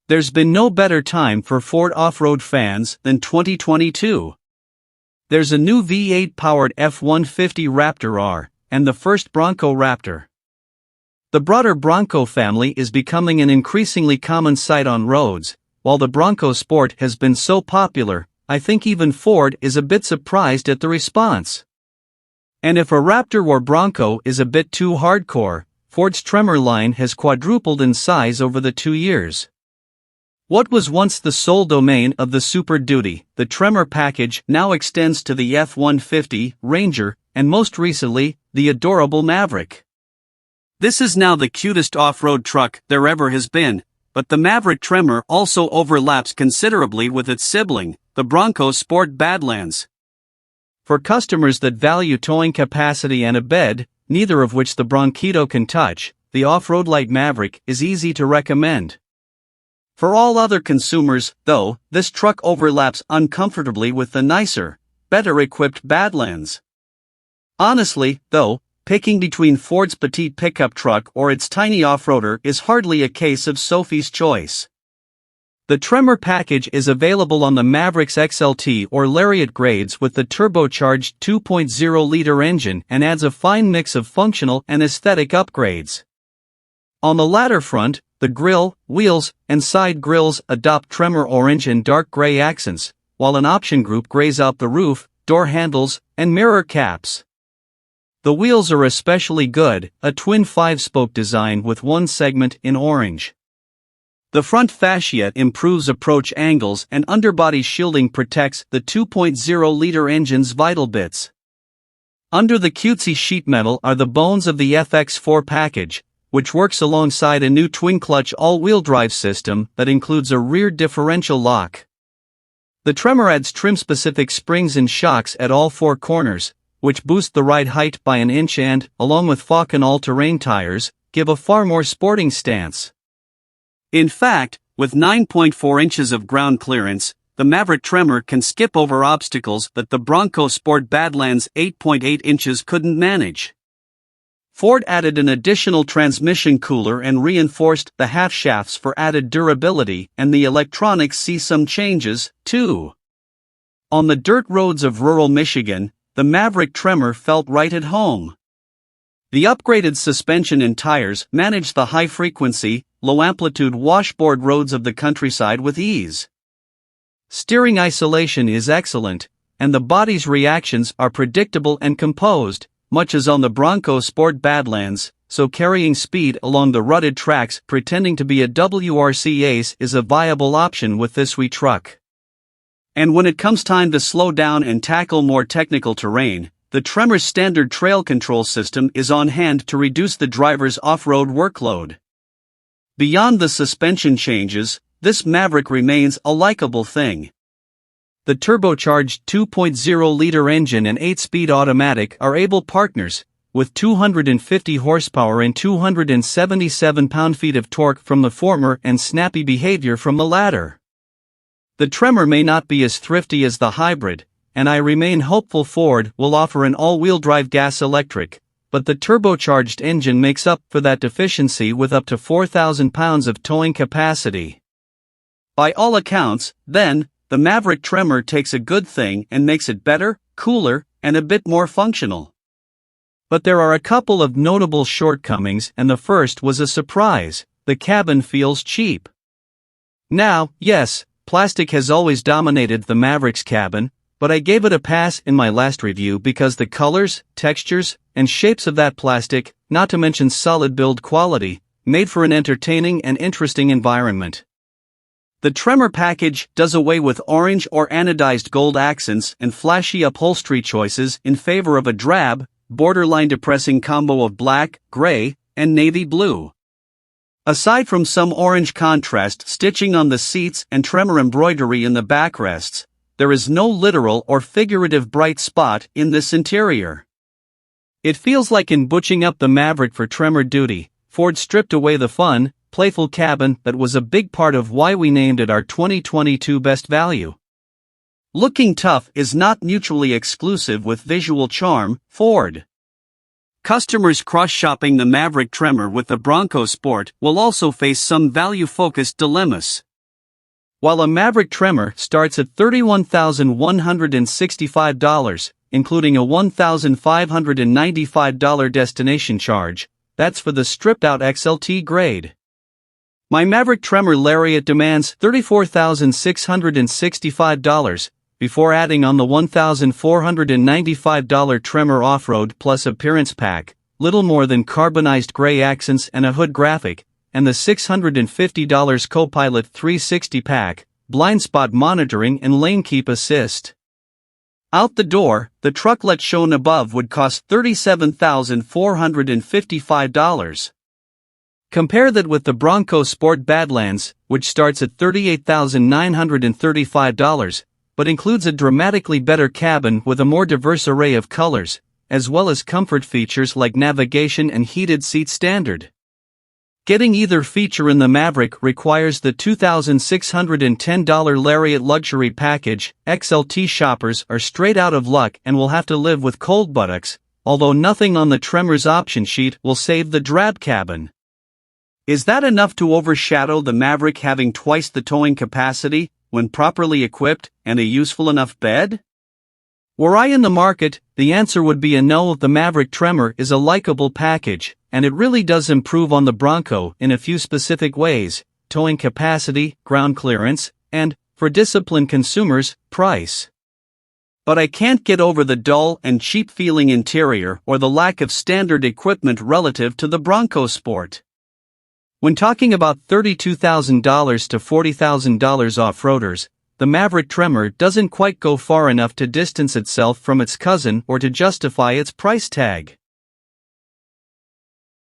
There's been no better time for Ford off-road fans than 2022. There's a new V8-powered F-150 Raptor R, and the first Bronco Raptor. The broader Bronco family is becoming an increasingly common sight on roads. While the Bronco Sport has been so popular, I think even Ford is a bit surprised at the response. And if a Raptor or Bronco is a bit too hardcore, Ford's Tremor line has quadrupled in size over the 2 years. What was once the sole domain of the Super Duty, the Tremor package now extends to the F-150, Ranger, and most recently, the adorable Maverick. This is now the cutest off-road truck there ever has been, but the Maverick Tremor also overlaps considerably with its sibling, the Bronco Sport Badlands. For customers that value towing capacity and a bed, neither of which the Bronquito can touch, the off-road light Maverick is easy to recommend. For all other consumers, though, this truck overlaps uncomfortably with the nicer, better-equipped Badlands. Honestly, though, picking between Ford's petite pickup truck or its tiny off-roader is hardly a case of Sophie's choice. The Tremor package is available on the Maverick's XLT or Lariat grades with the turbocharged 2.0-liter engine and adds a fine mix of functional and aesthetic upgrades. On the latter front, the grille, wheels, and side grills adopt Tremor orange and dark gray accents, while an option group grays out the roof, door handles, and mirror caps. The wheels are especially good, a twin 5-spoke design with one segment in orange. The front fascia improves approach angles and underbody shielding protects the 2.0-liter engine's vital bits. Under the cutesy sheet metal are the bones of the FX4 package, which works alongside a new twin-clutch all-wheel drive system that includes a rear differential lock. The Tremor adds trim-specific springs and shocks at all 4 corners, which boost the ride height by an inch and, along with Falcon all-terrain tires, give a far more sporting stance. In fact, with 9.4 inches of ground clearance, the Maverick Tremor can skip over obstacles that the Bronco Sport Badlands 8.8 inches couldn't manage. Ford added an additional transmission cooler and reinforced the half shafts for added durability, and the electronics see some changes, too. On the dirt roads of rural Michigan, the Maverick Tremor felt right at home. The upgraded suspension and tires manage the high-frequency, low-amplitude washboard roads of the countryside with ease. Steering isolation is excellent, and the body's reactions are predictable and composed, much as on the Bronco Sport Badlands, so carrying speed along the rutted tracks pretending to be a WRC ace is a viable option with this wee truck. And when it comes time to slow down and tackle more technical terrain, the Tremor's standard trail control system is on hand to reduce the driver's off-road workload. Beyond the suspension changes, this Maverick remains a likable thing. The turbocharged 2.0-liter engine and 8-speed automatic are able partners, with 250 horsepower and 277 pound-feet of torque from the former and snappy behavior from the latter. The Tremor may not be as thrifty as the hybrid, and I remain hopeful Ford will offer an all-wheel drive gas-electric, but the turbocharged engine makes up for that deficiency with up to 4,000 pounds of towing capacity. By all accounts, then, the Maverick Tremor takes a good thing and makes it better, cooler, and a bit more functional. But there are a couple of notable shortcomings, and the first was a surprise: the cabin feels cheap. Now, yes, plastic has always dominated the Maverick's cabin, but I gave it a pass in my last review because the colors, textures, and shapes of that plastic, not to mention solid build quality, made for an entertaining and interesting environment. The Tremor package does away with orange or anodized gold accents and flashy upholstery choices in favor of a drab, borderline depressing combo of black, gray, and navy blue. Aside from some orange contrast stitching on the seats and Tremor embroidery in the backrests, there is no literal or figurative bright spot in this interior. It feels like in butching up the Maverick for Tremor duty, Ford stripped away the fun, playful cabin that was a big part of why we named it our 2022 best value. Looking tough is not mutually exclusive with visual charm, Ford. Customers cross-shopping the Maverick Tremor with the Bronco Sport will also face some value-focused dilemmas. While a Maverick Tremor starts at $31,165, including a $1,595 destination charge, that's for the stripped-out XLT grade. My Maverick Tremor Lariat demands $34,665, before adding on the $1,495 Tremor Off-Road Plus Appearance Pack, little more than carbonized gray accents and a hood graphic, and the $650 Copilot 360 pack, blind spot monitoring and lane keep assist. Out the door, the trucklet shown above would cost $37,455. Compare that with the Bronco Sport Badlands, which starts at $38,935, but includes a dramatically better cabin with a more diverse array of colors, as well as comfort features like navigation and heated seat standard. Getting either feature in the Maverick requires the $2,610 Lariat Luxury Package. XLT shoppers are straight out of luck and will have to live with cold buttocks, although nothing on the Tremor's option sheet will save the drab cabin. Is that enough to overshadow the Maverick having twice the towing capacity, when properly equipped, and a useful enough bed? Were I in the market, the answer would be a no. The Maverick Tremor is a likable package, and it really does improve on the Bronco in a few specific ways: towing capacity, ground clearance, and, for disciplined consumers, price. But I can't get over the dull and cheap-feeling interior or the lack of standard equipment relative to the Bronco Sport. When talking about $32,000 to $40,000 off-roaders, the Maverick Tremor doesn't quite go far enough to distance itself from its cousin or to justify its price tag.